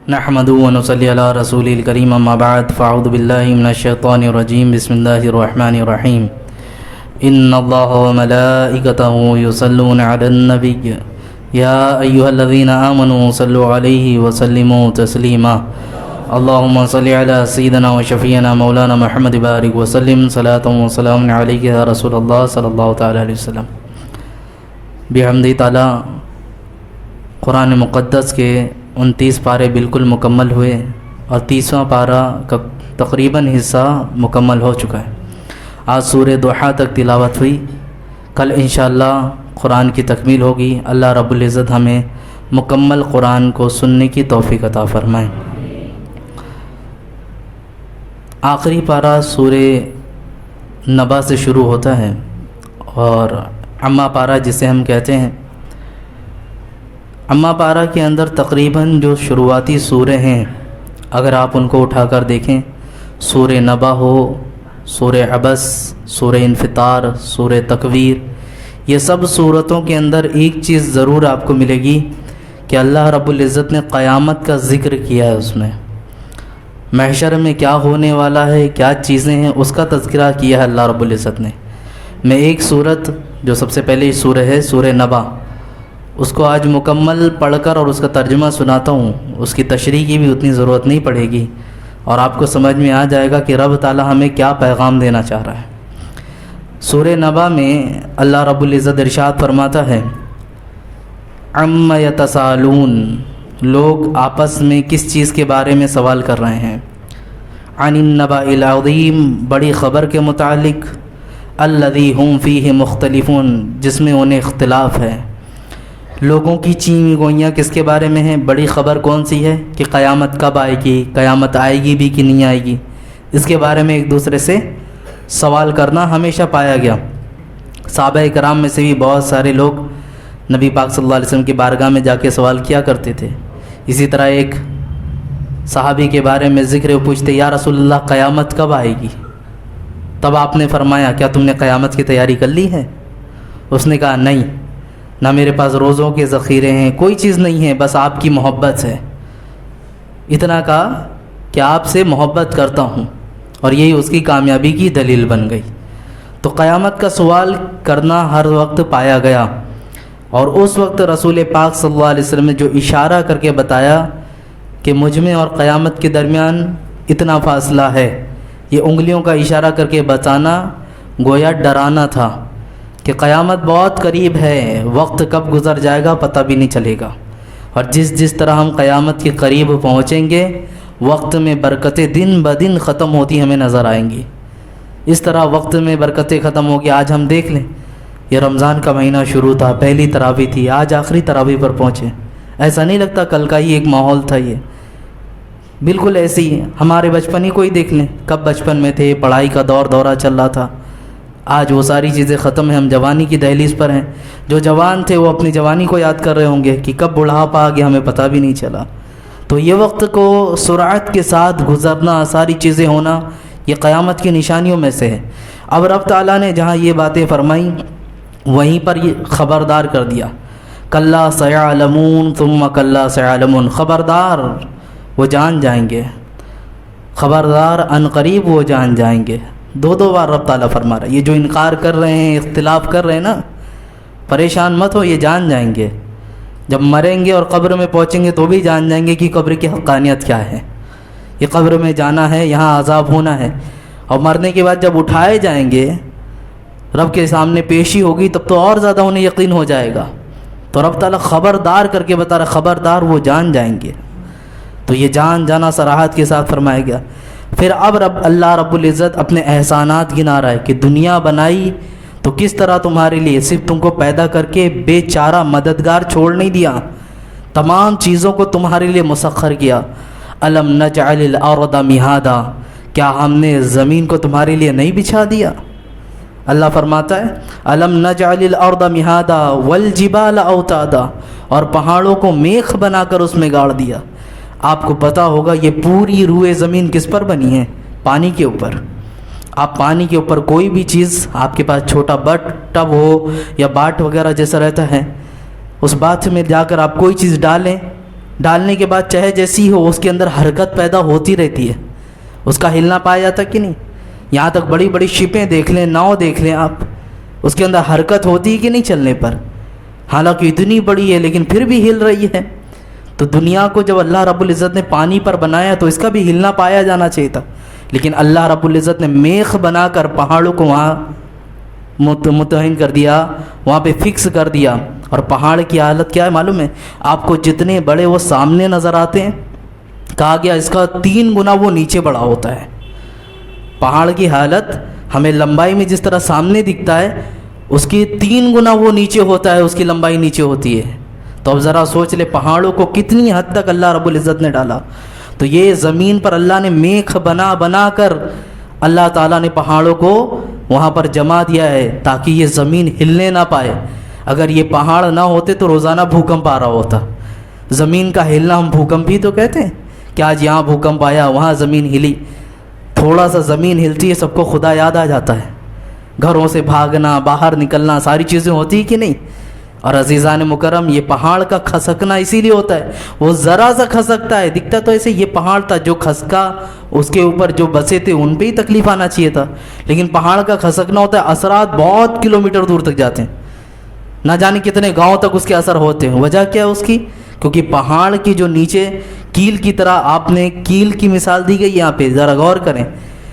نحمد و نصلی علی رسول الکریم اما بعد فاعوذ باللہ من الشیطان الرجیم بسم اللہ الرحمن الرحیم ان اللہ و ملائکتہ یصلون علی النبی یا ایہا الذین آمنوا صلوا علیہ وسلموا تسلیما اللہم صلی علی سیدنا و شفیعنا مولانا محمد بارک وسلم صلاة و سلام علیک یا رسول اللہ صلی اللہ تعالی علیہ وسلم۔ بحمد تعالی قرآن مقدس کے 29 پارے بالکل مکمل ہوئے اور 30واں پارہ کا تقریباً حصہ مکمل ہو چکا ہے۔ آج سورہ ضحیٰ تک تلاوت ہوئی، کل انشاءاللہ قرآن کی تکمیل ہوگی۔ اللہ رب العزت ہمیں مکمل قرآن کو سننے کی توفیق عطا فرمائے۔ آخری پارہ سورہ نبا سے شروع ہوتا ہے اور اما پارہ جسے ہم کہتے ہیں، اما پارہ کے اندر تقریباً جو شروعاتی سورے ہیں اگر آپ ان کو اٹھا کر دیکھیں، سورہ نبا ہو، سورہ عبس، سورہ انفطار، سورہ تکویر، یہ سب سورتوں کے اندر ایک چیز ضرور آپ کو ملے گی کہ اللہ رب العزت نے قیامت کا ذکر کیا ہے۔ اس میں محشر میں کیا ہونے والا ہے، کیا چیزیں ہیں، اس کا تذکرہ کیا ہے اللہ رب العزت نے۔ میں ایک سورت جو سب سے پہلے سورہ ہے سورہ نبا، اس کو آج مکمل پڑھ کر اور اس کا ترجمہ سناتا ہوں۔ اس کی تشریح کی بھی اتنی ضرورت نہیں پڑے گی اور آپ کو سمجھ میں آ جائے گا کہ رب تعالی ہمیں کیا پیغام دینا چاہ رہا ہے۔ سورہ نبا میں اللہ رب العزت ارشاد فرماتا ہے، عم یتسالون، لوگ آپس میں کس چیز کے بارے میں سوال کر رہے ہیں، عن النبأ العظیم، بڑی خبر کے متعلق، الذی ہم فیہ مختلفون، جس میں انہیں اختلاف ہے۔ لوگوں کی چینی گوئیاں کس کے بارے میں ہیں؟ بڑی خبر کون سی ہے کہ قیامت کب آئے گی، قیامت آئے گی بھی کہ نہیں آئے گی، اس کے بارے میں ایک دوسرے سے سوال کرنا ہمیشہ پایا گیا۔ صحابہ کرام میں سے بھی بہت سارے لوگ نبی پاک صلی اللہ علیہ وسلم کی بارگاہ میں جا کے سوال کیا کرتے تھے۔ اسی طرح ایک صحابی کے بارے میں ذکر پوچھتے، یا رسول اللہ قیامت کب آئے گی؟ تب آپ نے فرمایا، کیا تم نے قیامت کی تیاری کر لی ہے؟ اس نے کہا نہیں، نہ میرے پاس روزوں کے ذخیرے ہیں، کوئی چیز نہیں ہے، بس آپ کی محبت ہے۔ اتنا کہا کہ آپ سے محبت کرتا ہوں، اور یہی اس کی کامیابی کی دلیل بن گئی۔ تو قیامت کا سوال کرنا ہر وقت پایا گیا، اور اس وقت رسول پاک صلی اللہ علیہ وسلم نے جو اشارہ کر کے بتایا کہ مجھ میں اور قیامت کے درمیان اتنا فاصلہ ہے، یہ انگلیوں کا اشارہ کر کے بتانا گویا ڈرانا تھا کہ قیامت بہت قریب ہے، وقت کب گزر جائے گا پتہ بھی نہیں چلے گا، اور جس طرح ہم قیامت کے قریب پہنچیں گے، وقت میں برکتیں دن بدن ختم ہوتی ہمیں نظر آئیں گی۔ اس طرح وقت میں برکتیں ختم ہوگی۔ آج ہم دیکھ لیں، یہ رمضان کا مہینہ شروع تھا، پہلی تراویح تھی، آج آخری تراویح پر پہنچے، ایسا نہیں لگتا کل کا ہی ایک ماحول تھا۔ یہ بالکل ایسے ہی ہمارے بچپن ہی کوئی دیکھ لیں، کب بچپن میں تھے، پڑھائی کا دورہ چل رہا تھا، آج وہ ساری چیزیں ختم ہیں، ہم جوانی کی دہلیز پر ہیں۔ جو جوان تھے وہ اپنی جوانی کو یاد کر رہے ہوں گے کہ کب بڑھاپا آ گیا ہمیں پتہ بھی نہیں چلا۔ تو یہ وقت کو سرعت کے ساتھ گزرنا، ساری چیزیں ہونا، یہ قیامت کی نشانیوں میں سے ہے۔ اب رب تعالیٰ نے جہاں یہ باتیں فرمائیں وہیں پر یہ خبردار کر دیا، کلا سیعلمون ثم کلا سیعلمون، خبردار وہ جان جائیں گے، خبردار ان قریب وہ جان جائیں گے۔ دو بار رب تعالیٰ فرما رہا ہے۔ یہ جو انکار کر رہے ہیں، اختلاف کر رہے ہیں نا، پریشان مت ہو، یہ جان جائیں گے۔ جب مریں گے اور قبر میں پہنچیں گے تو بھی جان جائیں گے کہ قبر کی حقانیت کیا ہے۔ یہ قبر میں جانا ہے، یہاں عذاب ہونا ہے، اور مرنے کے بعد جب اٹھائے جائیں گے، رب کے سامنے پیشی ہوگی، تب تو اور زیادہ انہیں یقین ہو جائے گا۔ تو رب تعالیٰ خبردار کر کے بتا رہا، خبردار وہ جان جائیں گے۔ تو یہ جان جانا صراحت کے ساتھ فرمایا گیا۔ پھر اب اللہ رب العزت اپنے احسانات گنا رہا ہے کہ دنیا بنائی تو کس طرح تمہارے لیے، صرف تم کو پیدا کر کے بے چارہ مددگار چھوڑ نہیں دیا، تمام چیزوں کو تمہارے لیے مسخر کیا۔ الم نجعل الارض مہادا، کیا ہم نے زمین کو تمہارے لیے نہیں بچھا دیا؟ اللہ فرماتا ہے الم نجعل الارض مہادا والجبال اوتادا، اور پہاڑوں کو میخ بنا کر اس میں گاڑ دیا۔ آپ کو پتہ ہوگا یہ پوری روئے زمین کس پر بنی ہے؟ پانی کے اوپر۔ آپ پانی کے اوپر کوئی بھی چیز، آپ کے پاس چھوٹا ٹب ہو یا باٹ وغیرہ جیسا رہتا ہے، اس بات میں جا کر آپ کوئی چیز ڈالیں ڈالنے کے بعد چاہے جیسی ہو اس کے اندر حرکت پیدا ہوتی رہتی ہے، اس کا ہلنا پایا جاتا کہ نہیں؟ یہاں تک بڑی بڑی شپیں دیکھ لیں، ناؤ دیکھ لیں آپ، اس کے اندر حرکت ہوتی ہے کہ نہیں چلنے پر؟ حالانکہ اتنی بڑی ہے لیکن پھر بھی ہل رہی ہے۔ تو دنیا کو جب اللہ رب العزت نے پانی پر بنایا تو اس کا بھی ہلنا پایا جانا چاہیے تھا، لیکن اللہ رب العزت نے میخ بنا کر پہاڑوں کو وہاں متعین کر دیا، وہاں پہ فکس کر دیا۔ اور پہاڑ کی حالت کیا ہے معلوم ہے آپ کو؟ جتنے بڑے وہ سامنے نظر آتے ہیں، کہا گیا اس کا 3 گنا وہ نیچے بڑا ہوتا ہے۔ پہاڑ کی حالت ہمیں لمبائی میں جس طرح سامنے دکھتا ہے، اس کی 3 گنا وہ نیچے ہوتا ہے، اس کی لمبائی نیچے ہوتی ہے۔ تو اب ذرا سوچ لے پہاڑوں کو کتنی حد تک اللہ رب العزت نے ڈالا۔ تو یہ زمین پر اللہ نے میخ بنا بنا کر اللہ تعالیٰ نے پہاڑوں کو وہاں پر جما دیا ہے تاکہ یہ زمین ہلنے نہ پائے۔ اگر یہ پہاڑ نہ ہوتے تو روزانہ بھوکمپ آ رہا ہوتا۔ زمین کا ہلنا ہم بھوکمپ ہی تو کہتے ہیں کہ آج یہاں بھوکمپ آیا، وہاں زمین ہلی۔ تھوڑا سا زمین ہلتی ہے سب کو خدا یاد آ جاتا ہے، گھروں سے بھاگنا، باہر نکلنا، ساری چیزیں ہوتی کہ نہیں؟ اور عزیزان مکرم یہ پہاڑ کا کھسکنا اسی لیے ہوتا ہے، وہ ذرا سا کھسکتا ہے، دکھتا تو ایسے یہ پہاڑ تھا، جو کھسکا اس کے اوپر جو بسے تھے ان پہ ہی تکلیف آنا چاہیے تھا، لیکن پہاڑ کا کھسکنا ہوتا ہے، اثرات بہت کلومیٹر دور تک جاتے ہیں، نہ جانے کتنے گاؤں تک اس کے اثر ہوتے ہیں۔ وجہ کیا ہے اس کی؟ کیونکہ پہاڑ کی جو نیچے کیل کی طرح، آپ نے کیل کی مثال دی گئی یہاں پہ، ذرا غور کریں،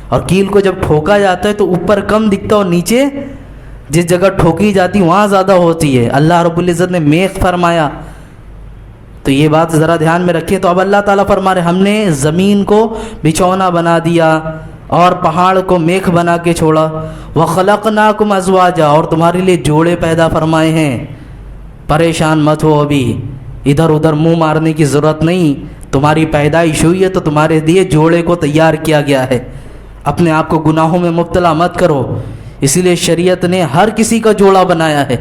اور کیل کو جب ٹھوکا جاتا ہے تو اوپر کم دکھتا اور نیچے جس جگہ ٹھوکی جاتی وہاں زیادہ ہوتی ہے۔ اللہ رب العزت نے میخ فرمایا، تو یہ بات ذرا دھیان میں رکھیے۔ تو اب اللہ تعالیٰ فرما رہے ہم نے زمین کو بچھونا بنا دیا اور پہاڑ کو میخ بنا کے چھوڑا، وَخَلَقْنَاكُمْ أَزْوَاجًا، اور تمہارے لیے جوڑے پیدا فرمائے ہیں۔ پریشان مت ہو، ابھی ادھر ادھر منہ مارنے کی ضرورت نہیں، تمہاری پیدائش ہوئی ہے تو تمہارے لیے جوڑے کو تیار کیا گیا ہے۔ اپنے آپ کو گناہوں میں مبتلا مت کرو، اسی لیے شریعت نے ہر کسی کا جوڑا بنایا ہے۔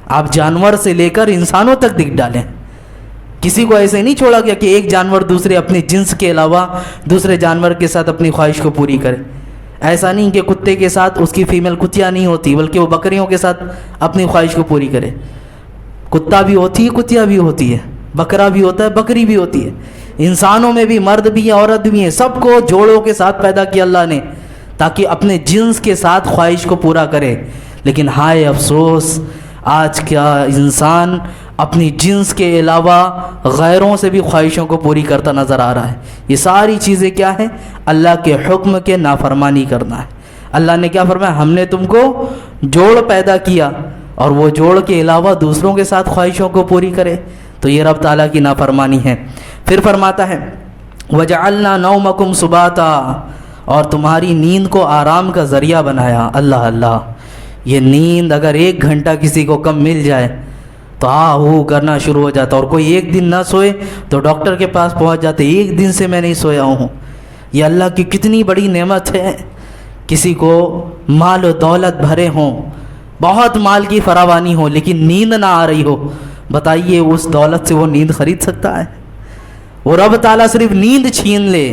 آپ جانور سے لے کر انسانوں تک دکھ ڈالیں، کسی کو ایسے نہیں چھوڑا گیا کہ ایک جانور دوسرے اپنے جنس کے علاوہ دوسرے جانور کے ساتھ اپنی خواہش کو پوری کرے۔ ایسا نہیں کہ کتے کے ساتھ اس کی فیمیل کتیا نہیں ہوتی، بلکہ وہ بکریوں کے ساتھ اپنی خواہش کو پوری کرے۔ کتا بھی ہوتی ہے، کتیا بھی ہوتی ہے، بکرا بھی ہوتا ہے، بکری بھی ہوتی ہے۔ انسانوں میں بھی مرد بھی ہیں، عورت بھی ہیں، سب کو جوڑوں کے ساتھ پیدا کیا اللہ نے تاکہ اپنے جنس کے ساتھ خواہش کو پورا کرے۔ لیکن ہائے افسوس، آج کیا انسان اپنی جنس کے علاوہ غیروں سے بھی خواہشوں کو پوری کرتا نظر آ رہا ہے۔ یہ ساری چیزیں کیا ہیں؟ اللہ کے حکم کے نافرمانی کرنا ہے۔ اللہ نے کیا فرمایا؟ ہم نے تم کو جوڑ پیدا کیا اور وہ جوڑ کے علاوہ دوسروں کے ساتھ خواہشوں کو پوری کرے، تو یہ رب تعالیٰ کی نافرمانی ہے۔ پھر فرماتا ہے وَجَعَلْنَا نَوْمَكُمْ سُبَاتًا، اور تمہاری نیند کو آرام کا ذریعہ بنایا۔ اللہ اللہ، یہ نیند اگر 1 گھنٹہ کسی کو کم مل جائے تو کرنا شروع ہو جاتا، اور کوئی 1 دن نہ سوئے تو ڈاکٹر کے پاس پہنچ جاتے، 1 دن سے میں نہیں سویا ہوں۔ یہ اللہ کی کتنی بڑی نعمت ہے۔ کسی کو مال و دولت بھرے ہوں، بہت مال کی فراوانی ہو، لیکن نیند نہ آ رہی ہو، بتائیے اس دولت سے وہ نیند خرید سکتا ہے؟ وہ رب تعالیٰ صرف نیند چھین لے،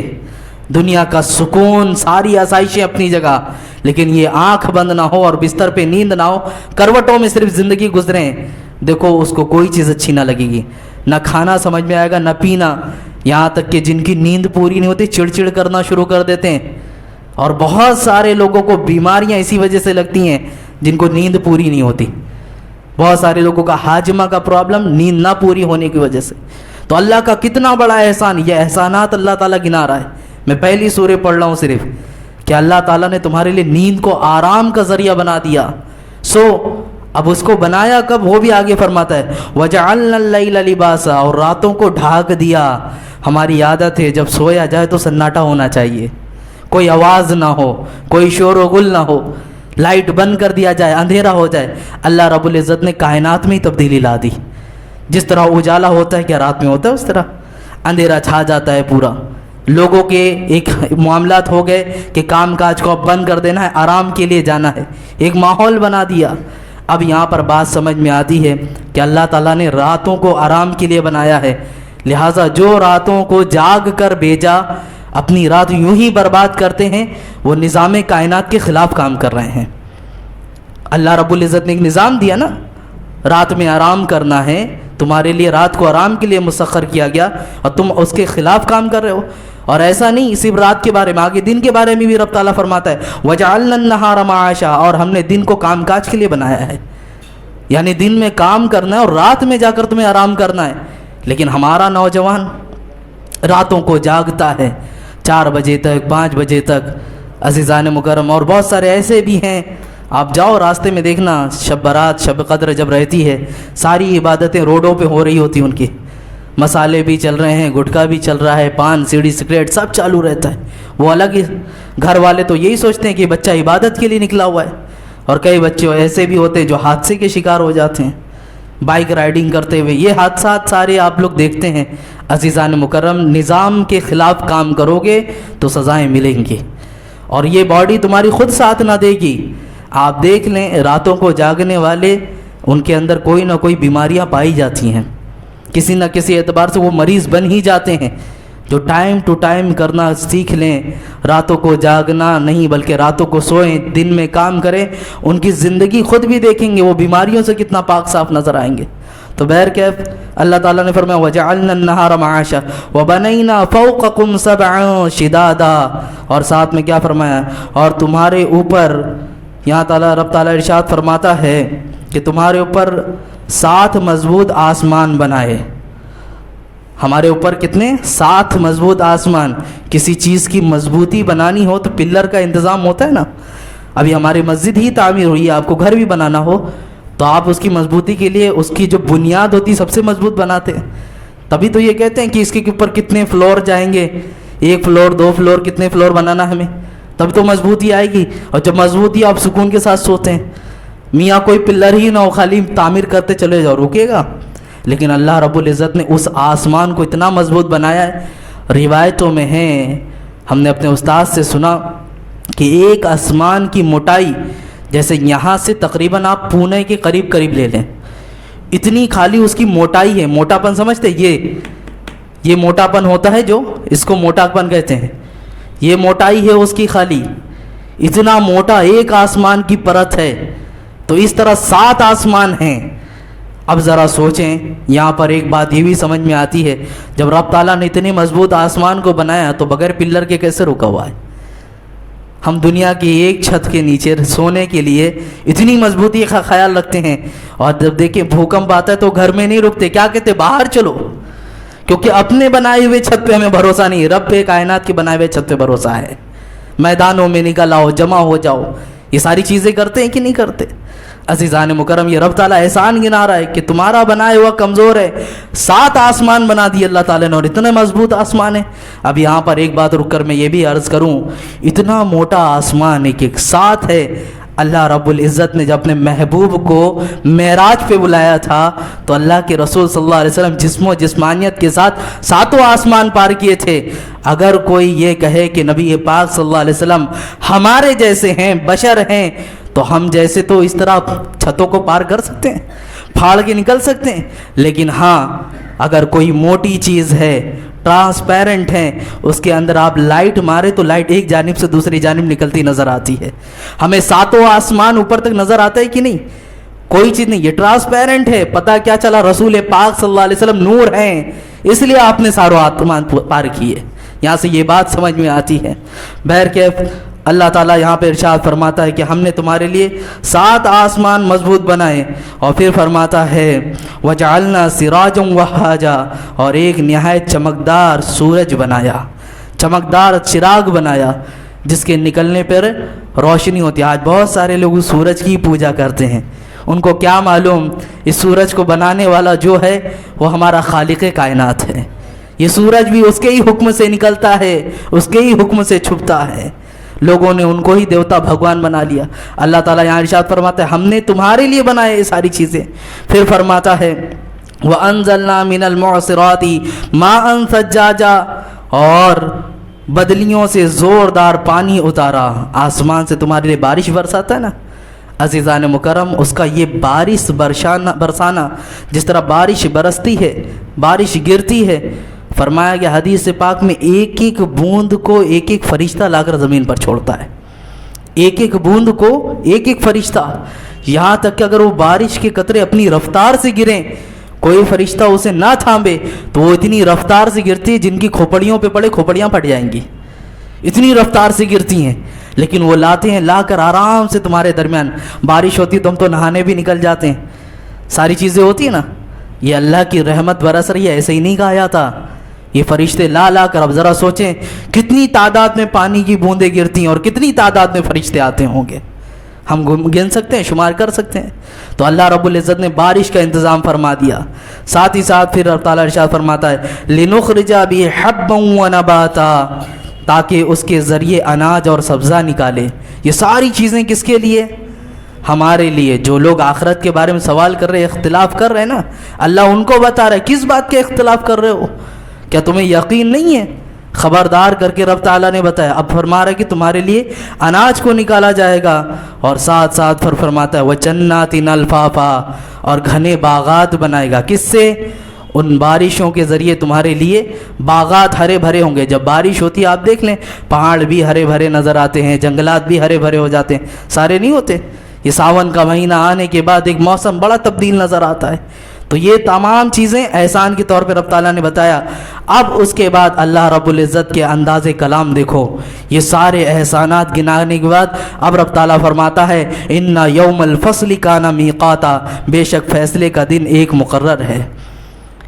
دنیا کا سکون، ساری آسائشیں اپنی جگہ، لیکن یہ آنکھ بند نہ ہو اور بستر پہ نیند نہ ہو، کروٹوں میں صرف زندگی گزریں، دیکھو اس کو کوئی چیز اچھی نہ لگے گی، نہ کھانا سمجھ میں آئے گا، نہ پینا۔ یہاں تک کہ جن کی نیند پوری نہیں ہوتی چڑچڑ کرنا شروع کر دیتے ہیں، اور بہت سارے لوگوں کو بیماریاں اسی وجہ سے لگتی ہیں جن کو نیند پوری نہیں ہوتی۔ بہت سارے لوگوں کا ہاجمہ کا پرابلم نیند نہ پوری ہونے کی وجہ سے۔ تو اللہ کا کتنا بڑا احسان، یہ احسانات اللہ تعالیٰ گنا رہا ہے۔ میں پہلی سورہ پڑھ رہا ہوں صرف کہ اللہ تعالیٰ نے تمہارے لیے نیند کو آرام کا ذریعہ بنا دیا۔ اب اس کو بنایا کب، وہ بھی آگے فرماتا ہے وَجَعَلْنَا اللَّيْلَ لِبَاسًا، اور راتوں کو ڈھانک دیا۔ ہماری عادت ہے جب سویا جائے تو سناٹا ہونا چاہیے، کوئی آواز نہ ہو، کوئی شور و غل نہ ہو، لائٹ بند کر دیا جائے، اندھیرا ہو جائے۔ اللہ رب العزت نے کائنات میں ہی تبدیلی لا دی، جس طرح اجالا ہوتا ہے کیا رات میں ہوتا ہے، اس طرح اندھیرا چھا جاتا ہے پورا۔ لوگوں کے ایک معاملات ہو گئے کہ کام کاج کو اب بند کر دینا ہے، آرام کے لیے جانا ہے، ایک ماحول بنا دیا۔ اب یہاں پر بات سمجھ میں آتی ہے کہ اللہ تعالیٰ نے راتوں کو آرام کے لیے بنایا ہے، لہٰذا جو راتوں کو جاگ کر بھیجا، اپنی رات یوں ہی برباد کرتے ہیں، وہ نظام کائنات کے خلاف کام کر رہے ہیں۔ اللہ رب العزت نے ایک نظام دیا نا، رات میں آرام کرنا ہے تمہارے لیے رات کو آرام کے لیے مسخر کیا گیا اور تم اس کے خلاف کام کر رہے ہو. اور ایسا نہیں صرف رات کے بارے میں، آگے دن کے بارے میں بھی رب تعالیٰ فرماتا ہے وَجَعَلْنَا النَّهَارَ مَعَاشًا، اور ہم نے دن کو کام کاج کے لیے بنایا ہے. یعنی دن میں کام کرنا ہے اور رات میں جا کر تمہیں آرام کرنا ہے. لیکن ہمارا نوجوان راتوں کو جاگتا ہے 4 بجے تک 5 بجے تک. عزیزان مکرم، اور بہت سارے ایسے بھی ہیں، آپ جاؤ راستے میں دیکھنا، شب برات شب قدر جب رہتی ہے ساری عبادتیں روڈوں پہ ہو رہی ہوتی ان کی، مسالے بھی چل رہے ہیں، گٹکا بھی چل رہا ہے، پان سیڑھی سگریٹ سب چالو رہتا ہے. وہ الگ ہی، گھر والے تو یہی سوچتے ہیں کہ بچہ عبادت کے لیے نکلا ہوا ہے. اور کئی بچے ایسے بھی ہوتے ہیں جو حادثے کے شکار ہو جاتے ہیں بائک رائڈنگ کرتے ہوئے. یہ حادثات سارے آپ لوگ دیکھتے ہیں. عزیزان مکرم، نظام کے خلاف کام کرو گے تو سزائیں ملیں گی، اور یہ باڈی تمہاری خود ساتھ نہ دے گی. آپ دیکھ لیں راتوں کو جاگنے والے، ان کے اندر کوئی نہ کوئی بیماریاں پائی جاتی ہیں، کسی نہ کسی اعتبار سے وہ مریض بن ہی جاتے ہیں. جو ٹائم ٹو ٹائم کرنا سیکھ لیں، راتوں کو جاگنا نہیں بلکہ راتوں کو سوئیں، دن میں کام کریں، ان کی زندگی خود بھی دیکھیں گے وہ بیماریوں سے کتنا پاک صاف نظر آئیں گے. تو بہرکیف اللہ تعالیٰ نے فرمایا وَجَعَلْنَا النَّهَارَ مَعَاشًا وَبَنَيْنَا فَوْقَكُمْ سَبْعًا شِدَادًا، اور ساتھ میں کیا فرمایا، اور تمہارے اوپر، یہاں رب تعالیٰ ارشاد فرماتا ہے کہ تمہارے اوپر 7 مضبوط آسمان بنائے. ہمارے اوپر کتنے؟ 7 مضبوط آسمان. کسی چیز کی مضبوطی بنانی ہو تو پلر کا انتظام ہوتا ہے نا. ابھی ہماری مسجد ہی تعمیر ہوئی ہے، آپ کو گھر بھی بنانا ہو تو آپ اس کی مضبوطی کے لیے اس کی جو بنیاد ہوتی ہے سب سے مضبوط بناتے ہیں. تبھی تو یہ کہتے ہیں کہ اس کے اوپر کتنے فلور جائیں گے، 1 فلور 2 فلور کتنے فلور بنانا ہمیں، تب تو مضبوطی آئے گی. اور جب مضبوطی آپ سکون کے ساتھ سوتے ہیں، میاں کوئی پلر ہی نہ ہو، خالی تعمیر کرتے چلے جاؤ، رکے گا. لیکن اللہ رب العزت نے اس آسمان کو اتنا مضبوط بنایا ہے. روایتوں میں ہیں، ہم نے اپنے استاد سے سنا کہ ایک آسمان کی موٹائی، جیسے یہاں سے تقریباً آپ پونے کے قریب لے لیں، اتنی خالی اس کی موٹائی ہے. موٹاپن سمجھتے، یہ موٹاپن ہوتا ہے جو اس کو موٹاپن کہتے ہیں، یہ موٹائی ہے اس کی خالی. اتنا موٹا ایک آسمان کی پرت ہے. تو اس طرح 7 آسمان ہیں. اب ذرا سوچیں، یہاں پر ایک بات یہ بھی سمجھ میں آتی ہے، جب رب تعالیٰ نے اتنے مضبوط آسمان کو بنایا تو بغیر پلر کے کیسے رکا ہوا ہے؟ ہم دنیا کی ایک چھت کے نیچے سونے کے لیے اتنی مضبوطی کا خیال رکھتے ہیں، اور جب دیکھیں بھوکمپ آتا ہے تو گھر میں نہیں رکتے، کیا کہتے؟ باہر چلو. کیونکہ اپنے بنائے ہوئے چھت پہ ہمیں بھروسہ نہیں، رب پہ کائنات کے بنائے ہوئے چھت پہ بھروسہ ہے. میدانوں میں نکل آؤ، جمع ہو جاؤ. یہ ساری چیزیں کرتے ہیں کہ نہیں کرتے؟ عزیزان مکرم، یہ رب تعالیٰ احسان گنا رہا ہے کہ تمہارا بنایا ہوا کمزور ہے. 7 آسمان بنا دیے اللہ تعالیٰ نے، اور اتنے مضبوط آسمان ہیں. اب یہاں پر ایک بات رک کر میں یہ بھی عرض کروں، اتنا موٹا آسمان ایک ساتھ ہے. اللہ رب العزت نے جب اپنے محبوب کو معراج پہ بلایا تھا تو اللہ کے رسول صلی اللہ علیہ وسلم جسم و جسمانیت کے ساتھ 7 آسمان پار کیے تھے. اگر کوئی یہ کہے کہ نبی پاک صلی اللہ علیہ وسلم ہمارے جیسے ہیں، بشر ہیں، تو ہم جیسے تو اس طرح چھتوں کو پار کر سکتے ہیں، پھاڑ کے نکل سکتے ہیں. لیکن ہاں، اگر کوئی موٹی چیز ہے، ٹرانسپیرنٹ ہے، اس کے اندر آپ لائٹ مارے تو لائٹ ایک جانب سے دوسری جانب نکلتی نظر آتی ہے. ہمیں 7 آسمان اوپر تک نظر آتا ہے کہ نہیں؟ کوئی چیز نہیں، یہ ٹرانسپیرنٹ ہے. پتہ کیا چلا؟ رسول پاک صلی اللہ علیہ وسلم نور ہیں، اس لیے آپ نے ساروں آسمان پار کیے. یہاں سے یہ بات سمجھ میں آتی ہے. بہرکیف اللہ تعالیٰ یہاں پہ ارشاد فرماتا ہے کہ ہم نے تمہارے لیے 7 آسمان مضبوط بنائے، اور پھر فرماتا ہے وَجَعَلْنَا سِرَاجًا وَهَّاجًا، اور ایک نہایت چمکدار سورج بنایا، چمکدار چراغ بنایا جس کے نکلنے پر روشنی ہوتی ہے. آج بہت سارے لوگ سورج کی پوجا کرتے ہیں. ان کو کیا معلوم اس سورج کو بنانے والا جو ہے وہ ہمارا خالق کائنات ہے. یہ سورج بھی اس کے ہی حکم سے نکلتا ہے، اس کے ہی حکم سے چھپتا ہے. لوگوں نے ان کو ہی دیوتا بھگوان بنا لیا. اللہ تعالیٰ یہاں ارشاد فرماتا ہے ہم نے تمہارے لیے بنائے یہ ساری چیزیں. پھر فرماتا ہے وَأَنزَلْنَا مِنَ الْمُعْصِرَاتِ مَاءً ثَجَّاجًا، اور بدلیوں سے زوردار پانی اتارا. آسمان سے تمہارے لیے بارش برساتا ہے نا عزیزان مکرم، اس کا یہ بارش برسانا، جس طرح بارش برستی ہے، بارش گرتی ہے، فرمایا کہ حدیث پاک میں ایک ایک بوند کو ایک ایک فرشتہ لا کر زمین پر چھوڑتا ہے. ایک ایک بوند کو ایک ایک فرشتہ، یہاں تک کہ اگر وہ بارش کے قطرے اپنی رفتار سے گریں، کوئی فرشتہ اسے نہ تھامے تو وہ اتنی رفتار سے گرتی ہے جن کی کھوپڑیوں پہ پڑے کھوپڑیاں پھٹ جائیں گی، اتنی رفتار سے گرتی ہیں، لیکن وہ لاتے ہیں، لا کر آرام سے تمہارے درمیان، بارش ہوتی تو ہم تو نہانے بھی نکل جاتے ہیں، ساری چیزیں ہوتی ہیں نا، یہ اللہ کی رحمت برس رہی ہے، ایسے ہی نہیں کہا جاتا، یہ فرشتے لا کر، اب ذرا سوچیں کتنی تعداد میں پانی کی بوندیں گرتی ہیں اور کتنی تعداد میں فرشتے آتے ہوں گے، ہم گن سکتے ہیں، شمار کر سکتے ہیں؟ تو اللہ رب العزت نے بارش کا انتظام فرما دیا، ساتھ ہی ساتھ پھر اللہ تعالیٰ ارشاد فرماتا ہے لِنُخْرِجَ بِهِ حَبًّا وَنَبَاتًا، تاکہ اس کے ذریعے اناج اور سبزہ نکالے۔ یہ ساری چیزیں کس کے لیے؟ ہمارے لیے۔ جو لوگ آخرت کے بارے میں سوال کر رہے، اختلاف کر رہے ہیں نا، اللہ ان کو بتا رہا ہے کس بات کے اختلاف کر رہے ہو، کیا تمہیں یقین نہیں ہے؟ خبردار کر کے رب تعالیٰ نے بتایا، اب فرما رہا ہے کہ تمہارے لیے اناج کو نکالا جائے گا، اور ساتھ ساتھ پھر فرماتا ہے وَجَنَّاتٍ أَلْفَافًا، اور گھنے باغات بنائے گا، کس سے؟ ان بارشوں کے ذریعے تمہارے لیے باغات ہرے بھرے ہوں گے۔ جب بارش ہوتی ہے آپ دیکھ لیں، پہاڑ بھی ہرے بھرے نظر آتے ہیں، جنگلات بھی ہرے بھرے ہو جاتے ہیں، سارے نہیں ہوتے؟ یہ ساون کا مہینہ آنے کے بعد ایک موسم بڑا تبدیل نظر آتا ہے۔ تو یہ تمام چیزیں احسان کے طور پہ رب تعالیٰ نے بتایا۔ اب اس کے بعد اللہ رب العزت کے انداز کلام دیکھو، یہ سارے احسانات گنانے کے بعد اب رب تعالیٰ فرماتا ہے اِنَّ يَوْمَ الْفَصْلِ كَانَ مِيقَاتًا، بے شک فیصلے کا دن ایک مقرر ہے۔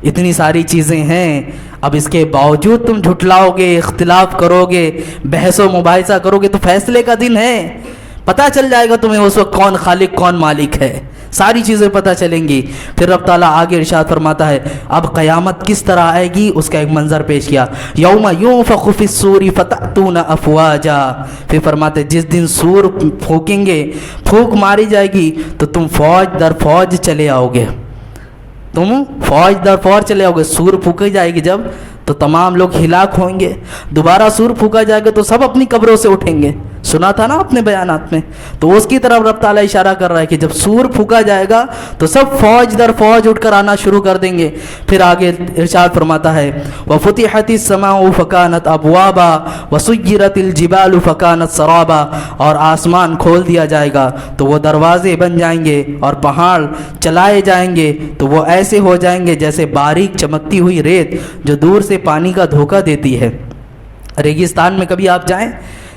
اتنی ساری چیزیں ہیں، اب اس کے باوجود تم جھٹلاؤ گے، اختلاف کرو گے، بحث و مباحثہ کرو گے، تو فیصلے کا دن ہے، پتہ چل جائے گا تمہیں اس وقت کون خالق کون مالک ہے، ساری چیزیں پتہ چلیں گی۔ پھر رب تعالیٰ آگے ارشاد فرماتا ہے اب قیامت کس طرح آئے گی، اس کا ایک منظر پیش کیا، یوم ينفخ فی الصور فتأتون افواجا، پھر فرماتے جس دن سور پھونکیں گے، پھونک ماری جائے گی تو تم فوج در فوج چلے آؤ گے، تم فوج در فوج چلے آؤ گے۔ سور پھونکی جائے گی جب تو تمام لوگ ہلاک ہوئیں گے، دوبارہ سور پھونکا جائے گا تو سب اپنی قبروں سے اٹھیں گے، سنا تھا نا اپنے بیانات میں، تو اس کی طرف رب تعالیٰ اشارہ کر رہا ہے کہ جب سور پھونکا جائے گا تو سب فوج در فوج اٹھ کر آنا شروع کر دیں گے۔ پھر آگے ارشاد فرماتا ہے وَفُتِحَتِ السَّمَاءُ فَكَانَتْ أَبْوَابًا وَسُيِّرَتِ الْجِبَالُ فَكَانَتْ سَرَابًا، اور آسمان کھول دیا جائے گا تو وہ دروازے بن جائیں گے، اور پہاڑ چلائے جائیں گے تو وہ ایسے ہو جائیں گے جیسے باریک چمکتی ہوئی ریت جو دور سے پانی کا دھوکہ دیتی ہے۔ ریگستان میں کبھی آپ جائیں،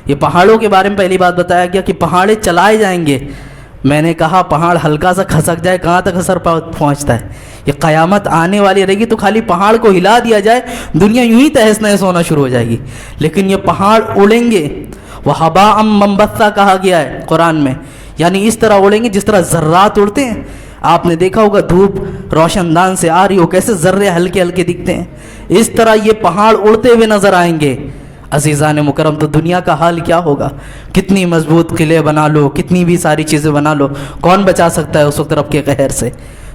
یہ پہاڑوں کے بارے میں پہلی بات بتایا گیا کہ پہاڑے چلائے جائیں گے، میں نے کہا پہاڑ ہلکا سا کھسک جائے کہاں تک اثر پہنچتا ہے؟ یہ قیامت آنے والی رہے گی تو خالی پہاڑ کو ہلا دیا جائے دنیا یوں ہی تہس نہس ہونا شروع ہو جائے گی، لیکن یہ پہاڑ اڑیں گے، وَحَبَاءً مَنبَثًّا کہا گیا ہے قرآن میں، یعنی اس طرح اڑیں گے جس طرح ذرات اڑتے ہیں۔ آپ نے دیکھا ہوگا دھوپ روشن دان سے آ رہی ہو کیسے ذرے ہلکے ہلکے دکھتے ہیں، اس طرح یہ پہاڑ اڑتے ہوئے نظر آئیں گے۔ عزیزان مکرم، تو دنیا کا حال کیا ہوگا؟ کتنی مضبوط قلعے بنا لو، کتنی بھی ساری چیزیں بنا لو، کون بچا سکتا ہے اس وقت رب کے قہر سے؟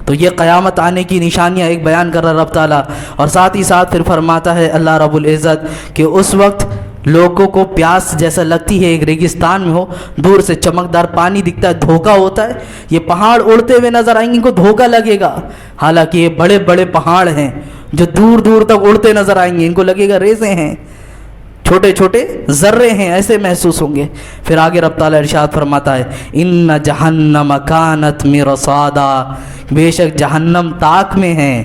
تو یہ قیامت آنے کی نشانیاں ایک بیان کر رہا رب تعالیٰ، اور ساتھ ہی ساتھ پھر فرماتا ہے اللہ رب العزت کہ اس وقت لوگوں کو پیاس جیسا لگتی ہے، ایک ریگستان میں ہو، دور سے چمکدار پانی دکھتا ہے، دھوکہ ہوتا ہے، یہ پہاڑ اڑتے ہوئے نظر آئیں گے، ان کو دھوکہ لگے گا، حالانکہ یہ بڑے بڑے پہاڑ ہیں جو دور دور تک اڑتے نظر آئیں گے، ان کو لگے گا ریزیں ہیں، چھوٹے چھوٹے ذرے ہیں، ایسے محسوس ہوں گے۔ پھر آگے رب تعالیٰ ارشاد فرماتا ہے ان جہنم کانت مرصادا، بے شک جہنم طاق میں ہے،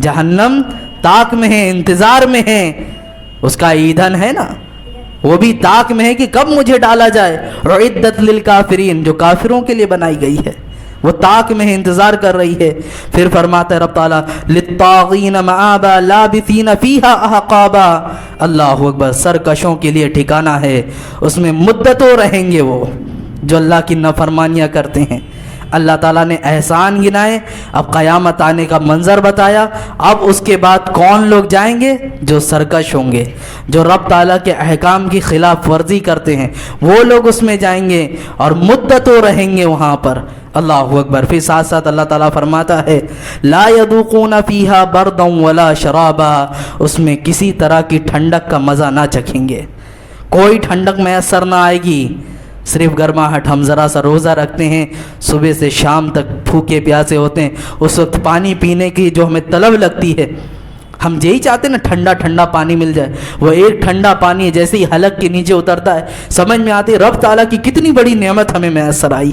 جہنم طاق میں ہے، انتظار میں ہے، اس کا ایندھن ہے نا وہ بھی طاق میں ہے کہ کب مجھے ڈالا جائے، اعدت للکافرین، جو کافروں کے لیے بنائی گئی ہے، وہ طاق میں ہے، انتظار کر رہی ہے۔ پھر فرماتا ہے رب تعالیٰ للطاغین مآبا لابثین فیہا احقابا، اللہ اکبر، سرکشوں کے لیے ٹھکانہ ہے، اس میں مدتوں رہیں گے وہ جو اللہ کی نافرمانیاں کرتے ہیں۔ اللہ تعالیٰ نے احسان گنائے، اب قیامت آنے کا منظر بتایا، اب اس کے بعد کون لوگ جائیں گے؟ جو سرکش ہوں گے، جو رب تعالیٰ کے احکام کی خلاف ورزی کرتے ہیں، وہ لوگ اس میں جائیں گے اور مدتوں رہیں گے وہاں پر۔ اللہ اکبر۔ پھر ساتھ ساتھ اللہ تعالیٰ فرماتا ہے لا يذوقون فیہا بردا ولا شرابا، اس میں کسی طرح کی ٹھنڈک کا مزہ نہ چکھیں گے، کوئی ٹھنڈک میسر نہ آئے گی، صرف گرماہٹ۔ ہم ذرا سا روزہ رکھتے ہیں، صبح سے شام تک بھوکے پیاسے ہوتے ہیں، اس وقت پانی پینے کی جو ہمیں طلب لگتی ہے، ہم یہی چاہتے ہیں نا ٹھنڈا ٹھنڈا پانی مل جائے، وہ ایک ٹھنڈا پانی جیسے ہی حلق کے نیچے اترتا ہے سمجھ میں آتی ہے رب تعالیٰ کی کتنی بڑی نعمت ہمیں میسر آئی،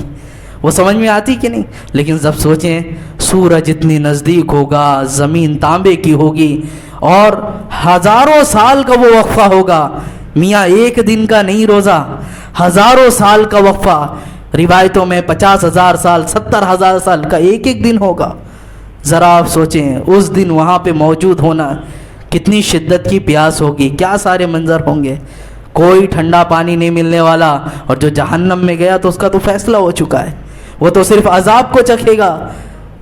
وہ سمجھ میں آتی کہ نہیں؟ لیکن جب سوچیں سورج اتنی نزدیک ہوگا، زمین تانبے کی ہوگی اور ہزاروں سال کا وہ وقفہ ہوگا، میاں ایک دن کا نہیں روزہ، ہزاروں سال کا وقفہ، روایتوں میں 50,000 سال 70,000 سال کا ایک ایک دن ہوگا۔ ذرا آپ سوچیں اس دن وہاں پہ موجود ہونا، کتنی شدت کی پیاس ہوگی، کیا سارے منظر ہوں گے، کوئی ٹھنڈا پانی نہیں ملنے والا، اور جو جہنم میں گیا تو اس کا تو فیصلہ ہو چکا ہے، وہ تو صرف عذاب کو چکھے گا۔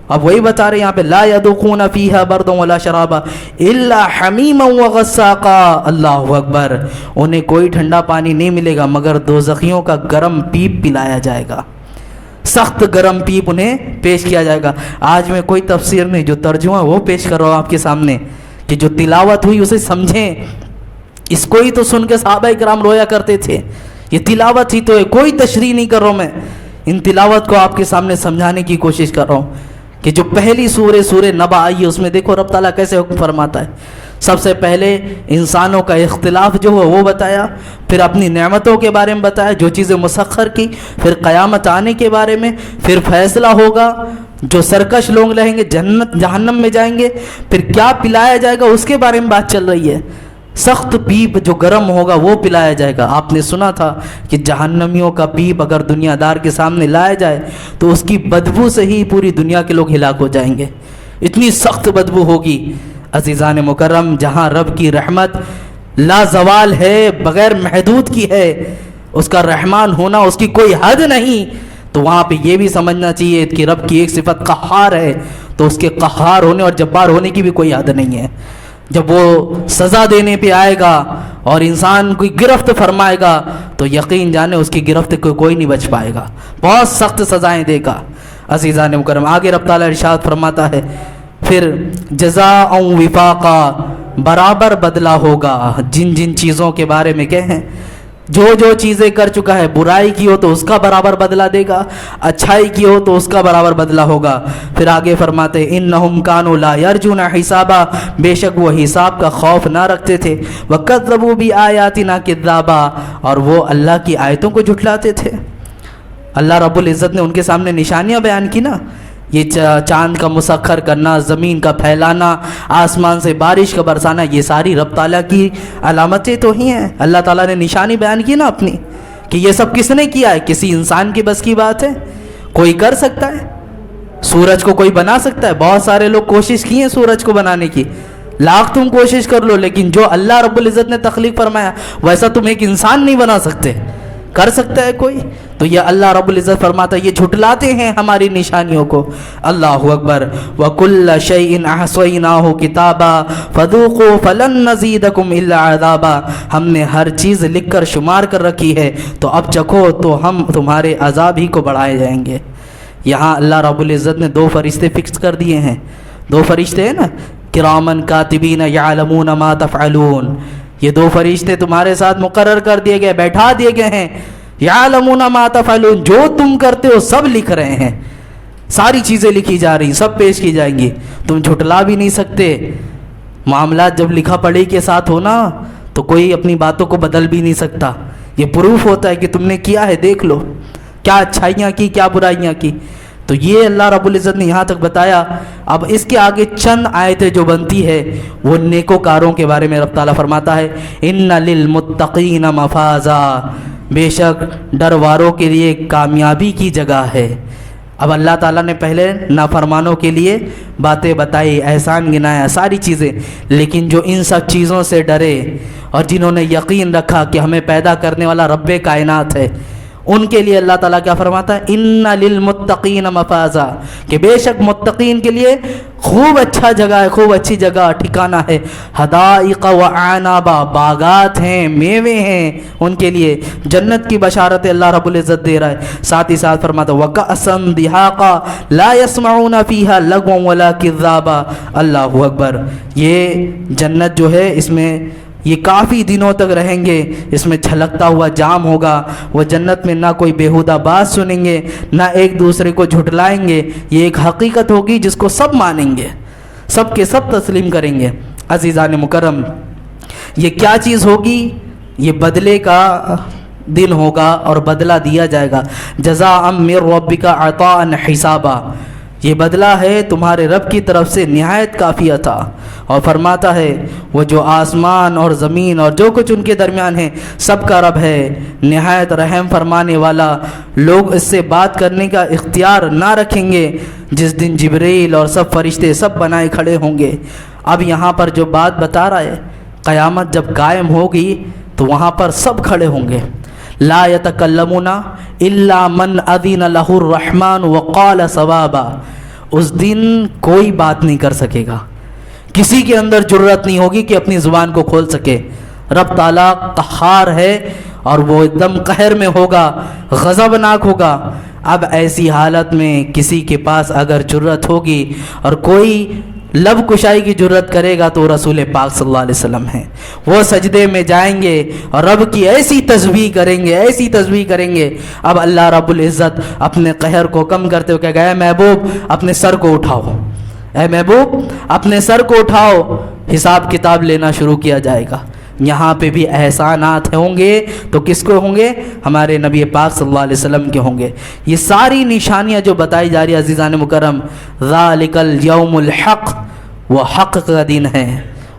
اب وہی بتا رہے ہیں یہاں پہ لا يذوقون فیہا برد ولا شرابا الا حمیما وغساقا، اللہ اکبر، انہیں کوئی ٹھنڈا پانی نہیں ملے گا مگر دوزخیوں کا گرم پیپ پلایا جائے گا، سخت گرم پیپ انہیں پیش کیا جائے گا۔ آج میں کوئی تفسیر نہیں، جو ترجمہ وہ پیش کر رہا ہوں آپ کے سامنے کہ جو تلاوت ہوئی اسے سمجھیں۔ اس کو ہی تو سن کے صحابہ کرام رویا کرتے تھے، یہ تلاوت ہی تو ہے، کوئی تشریح نہیں کر رہا ہوں میں، ان تلاوت کو آپ کے سامنے سمجھانے کی کوشش کر رہا ہوں کہ جو پہلی سورہ نبا آئی ہے اس میں دیکھو رب تعالیٰ کیسے حکم فرماتا ہے۔ سب سے پہلے انسانوں کا اختلاف جو ہے وہ بتایا، پھر اپنی نعمتوں کے بارے میں بتایا، جو چیزیں مسخر کی، پھر قیامت آنے کے بارے میں، پھر فیصلہ ہوگا، جو سرکش لوگ رہیں گے جنت جہنم میں جائیں گے، پھر کیا پلایا جائے گا اس کے بارے میں بات چل رہی ہے۔ سخت پیپ جو گرم ہوگا وہ پلایا جائے گا۔ آپ نے سنا تھا کہ جہنمیوں کا پیپ اگر دنیا دار کے سامنے لایا جائے تو اس کی بدبو سے ہی پوری دنیا کے لوگ ہلاک ہو جائیں گے، اتنی سخت بدبو ہوگی۔ عزیزان مکرم، جہاں رب کی رحمت لا زوال ہے، بغیر محدود کی ہے، اس کا رحمان ہونا اس کی کوئی حد نہیں، تو وہاں پہ یہ بھی سمجھنا چاہیے کہ رب کی ایک صفت قہار ہے، تو اس کے قہار ہونے اور جبار ہونے کی بھی کوئی حد نہیں ہے۔ جب وہ سزا دینے پہ آئے گا اور انسان کو گرفت فرمائے گا تو یقین جانے اس کی گرفت کو کوئی نہیں بچ پائے گا، بہت سخت سزائیں دے گا۔ عزیزان مکرم، آگے رب تعالیٰ ارشاد فرماتا ہے پھر جزاء وفاقا، برابر بدلہ ہوگا جن جن چیزوں کے بارے میں کہیں، جو جو چیزیں کر چکا ہے، برائی کی ہو تو اس کا برابر بدلہ دے گا، اچھائی کی ہو تو اس کا برابر بدلہ ہوگا۔ پھر آگے فرماتے انہم کانوا لا یرجون حسابا، بے شک وہ حساب کا خوف نہ رکھتے تھے، وکذبوا بآیاتنا کذابا، اور وہ اللہ کی آیتوں کو جھٹلاتے تھے۔ اللہ رب العزت نے ان کے سامنے نشانیاں بیان کی نا، یہ چاند کا مسخر کرنا، زمین کا پھیلانا، آسمان سے بارش کا برسانا، یہ ساری رب تعالیٰ کی علامتیں تو ہی ہیں۔ اللہ تعالیٰ نے نشانی بیان کی نا اپنی، کہ یہ سب کس نے کیا ہے، کسی انسان کی بس کی بات ہے؟ کوئی کر سکتا ہے؟ سورج کو کوئی بنا سکتا ہے؟ بہت سارے لوگ کوشش کی ہیں سورج کو بنانے کی، لاکھ تم کوشش کر لو، لیکن جو اللہ رب العزت نے تخلیق فرمایا ویسا تم ایک انسان نہیں بنا سکتے۔ کر سکتا ہے کوئی؟ تو یہ اللہ رب العزت فرماتا ہے یہ جھٹلاتے ہیں ہماری نشانیوں کو۔ اللہ اکبر۔ وَكُلَّ شَيْءٍ أَحْصَيْنَاهُ كِتَابًا فَذُوقُوا فَلَن نَّزِيدَكُمْ إِلَّا عَذَابًا، ہم نے ہر چیز لکھ کر شمار کر رکھی ہے تو اب چکھو تو ہم تمہارے عذاب ہی کو بڑھائے جائیں گے۔ یہاں اللہ رب العزت نے دو فرشتے فکس کر دیے ہیں، دو فرشتے ہیں نا، کرامن کاتبین یعلمون ما تفعلون، یہ دو فرشتے تمہارے ساتھ مقرر کر دیے گئے، بیٹھا دیے گئے ہیں، یعلمون ما تفعلون، جو تم کرتے ہو سب لکھ رہے ہیں، ساری چیزیں لکھی جا رہی، سب پیش کی جائیں گی، تم جھٹلا بھی نہیں سکتے۔ معاملات جب لکھا پڑھی کے ساتھ ہونا تو کوئی اپنی باتوں کو بدل بھی نہیں سکتا، یہ پروف ہوتا ہے کہ تم نے کیا ہے، دیکھ لو کیا اچھائیاں کی کیا برائیاں کی۔ تو یہ اللہ رب العزت نے یہاں تک بتایا۔ اب اس کے آگے چند آیتیں جو بنتی ہے وہ نیکوکاروں کے بارے میں رب تعالیٰ فرماتا ہے ان للمتقین مفازا، بے شک ڈر والوں کے لیے کامیابی کی جگہ ہے۔ اب اللہ تعالیٰ نے پہلے نافرمانوں کے لیے باتیں بتائی، احسان گنایا، ساری چیزیں، لیکن جو ان سب چیزوں سے ڈرے اور جنہوں نے یقین رکھا کہ ہمیں پیدا کرنے والا رب کائنات ہے، ان کے لیے اللہ تعالیٰ کیا فرماتا ہے ان للمتقین مفازا، کہ بے شک متقین کے لیے خوب اچھا جگہ ہے، خوب اچھی جگہ ٹھکانہ ہے، حدائق و اعنابا، باغات ہیں، میوے ہیں، ان کے لیے جنت کی بشارت اللہ رب العزت دے رہا ہے۔ ساتھ ہی ساتھ فرماتا وَكَأْسًا دِحَاقًا لَا يَسْمَعُونَ فِيهَا لَغْوًا وَلَا كِذَّابًا، اللہ اکبر۔ یہ جنت جو ہے اس میں یہ کافی دنوں تک رہیں گے، اس میں چھلکتا ہوا جام ہوگا، وہ جنت میں نہ کوئی بیہودہ بات سنیں گے، نہ ایک دوسرے کو جھٹلائیں گے، یہ ایک حقیقت ہوگی جس کو سب مانیں گے، سب کے سب تسلیم کریں گے۔ عزیزان مکرم، یہ کیا چیز ہوگی؟ یہ بدلے کا دن ہوگا اور بدلہ دیا جائے گا. جزاء من ربک عطاء حسابا، یہ بدلہ ہے تمہارے رب کی طرف سے نہایت کافی عطا. اور فرماتا ہے وہ جو آسمان اور زمین اور جو کچھ ان کے درمیان ہے سب کا رب ہے، نہایت رحم فرمانے والا. لوگ اس سے بات کرنے کا اختیار نہ رکھیں گے جس دن جبریل اور سب فرشتے سب بنائے کھڑے ہوں گے. اب یہاں پر جو بات بتا رہا ہے، قیامت جب قائم ہوگی تو وہاں پر سب کھڑے ہوں گے. لا یتکلمون الا من اذن لہ الرحمن وقال صوابا. اس دن کوئی بات نہیں کر سکے گا، کسی کے اندر جرت نہیں ہوگی کہ اپنی زبان کو کھول سکے. رب تعالیٰ قہار ہے اور وہ ایک دم قہر میں ہوگا، غضبناک ہوگا. اب ایسی حالت میں کسی کے پاس اگر جرت ہوگی اور کوئی لب کشائی کی جرت کرے گا تو رسول پاک صلی اللہ علیہ وسلم ہیں. وہ سجدے میں جائیں گے اور رب کی ایسی تسبیح کریں گے، ایسی تسبیح کریں گے. اب اللہ رب العزت اپنے قہر کو کم کرتے ہوئے کہے گا اے محبوب اپنے سر کو اٹھاؤ، اے محبوب اپنے سر کو اٹھاؤ، حساب کتاب لینا شروع کیا جائے گا. یہاں پہ بھی احسانات ہوں گے تو کس کو ہوں گے؟ ہمارے نبی پاک صلی اللہ علیہ وسلم کے ہوں گے. یہ ساری نشانیاں جو بتائی جا رہی ہیں عزیزان مکرم، ذالک الیوم الحق، وہ حق کا دن ہے،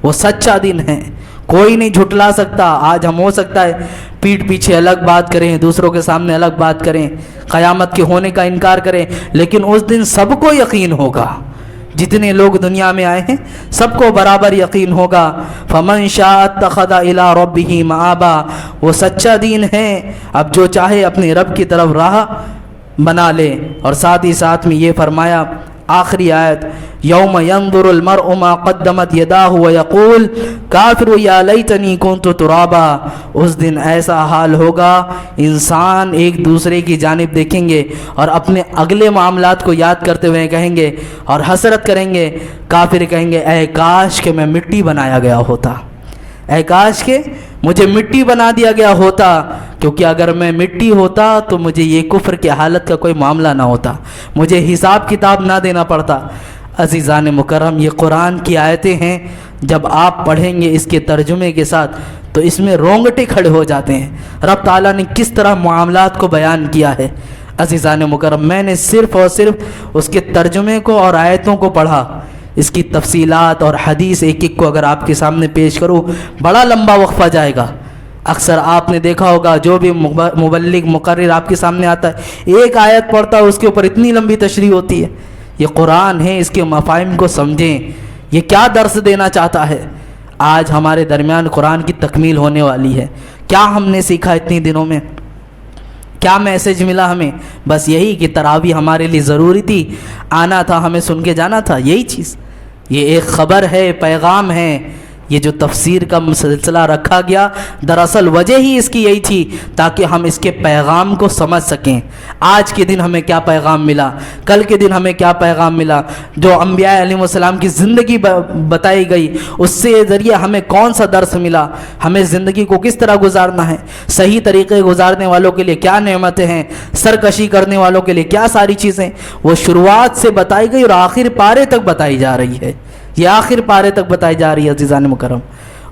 وہ سچا دن ہے، کوئی نہیں جھٹلا سکتا. آج ہم ہو سکتا ہے پیٹھ پیچھے الگ بات کریں، دوسروں کے سامنے الگ بات کریں، قیامت کے ہونے کا انکار کریں، لیکن اس دن سب کو یقین ہوگا. جتنے لوگ دنیا میں آئے ہیں سب کو برابر یقین ہوگا. فمن شاء اتخذ الی ربہ مآبا، وہ سچا دین ہے. اب جو چاہے اپنے رب کی طرف راہ بنا لے. اور ساتھ ہی ساتھ میں یہ فرمایا آخری آیت، یوم ینظر المرء ما قدمت یداہ ویقول کافر یا لیتنی کنت ترابا. اس دن ایسا حال ہوگا انسان ایک دوسرے کی جانب دیکھیں گے اور اپنے اگلے معاملات کو یاد کرتے ہوئے کہیں گے اور حسرت کریں گے. کافر کہیں گے اے کاش کہ میں مٹی بنایا گیا ہوتا، اے کاش کہ مجھے مٹی بنا دیا گیا ہوتا، کیونکہ اگر میں مٹی ہوتا تو مجھے یہ کفر کی حالت کا کوئی معاملہ نہ ہوتا، مجھے حساب کتاب نہ دینا پڑتا. عزیزان مکرم یہ قرآن کی آیتیں ہیں، جب آپ پڑھیں گے اس کے ترجمے کے ساتھ تو اس میں رونگٹے کھڑے ہو جاتے ہیں. رب تعالیٰ نے کس طرح معاملات کو بیان کیا ہے. عزیزان مکرم میں نے صرف اور صرف اس کے ترجمے کو اور آیتوں کو پڑھا، اس کی تفصیلات اور حدیث ایک ایک کو اگر آپ کے سامنے پیش کروں بڑا لمبا وقفہ جائے گا. اکثر آپ نے دیکھا ہوگا جو بھی مبلغ مقرر آپ کے سامنے آتا ہے ایک آیت پڑھتا ہے اس کے اوپر اتنی لمبی تشریح ہوتی ہے. یہ قرآن ہے، اس کے مفاہیم کو سمجھیں، یہ کیا درس دینا چاہتا ہے. آج ہمارے درمیان قرآن کی تکمیل ہونے والی ہے. کیا ہم نے سیکھا اتنی دنوں میں؟ کیا میسج ملا ہمیں؟ بس یہی کہ تراویح ہمارے لیے ضروری تھی، آنا تھا، ہمیں سن کے جانا تھا. یہی چیز، یہ ایک خبر ہے، پیغام ہے. یہ جو تفسیر کا سلسلہ رکھا گیا دراصل وجہ ہی اس کی یہی تھی تاکہ ہم اس کے پیغام کو سمجھ سکیں. آج کے دن ہمیں کیا پیغام ملا، کل کے دن ہمیں کیا پیغام ملا، جو انبیاء علیہ السلام کی زندگی بتائی گئی اس سے ذریعے ہمیں کون سا درس ملا، ہمیں زندگی کو کس طرح گزارنا ہے، صحیح طریقے گزارنے والوں کے لیے کیا نعمتیں ہیں، سرکشی کرنے والوں کے لیے کیا ساری چیزیں، وہ شروعات سے بتائی گئی اور آخر پارے تک بتائی جا رہی ہے. یہ آخر پارے تک بتائی جا رہی ہے عزیزان مکرم.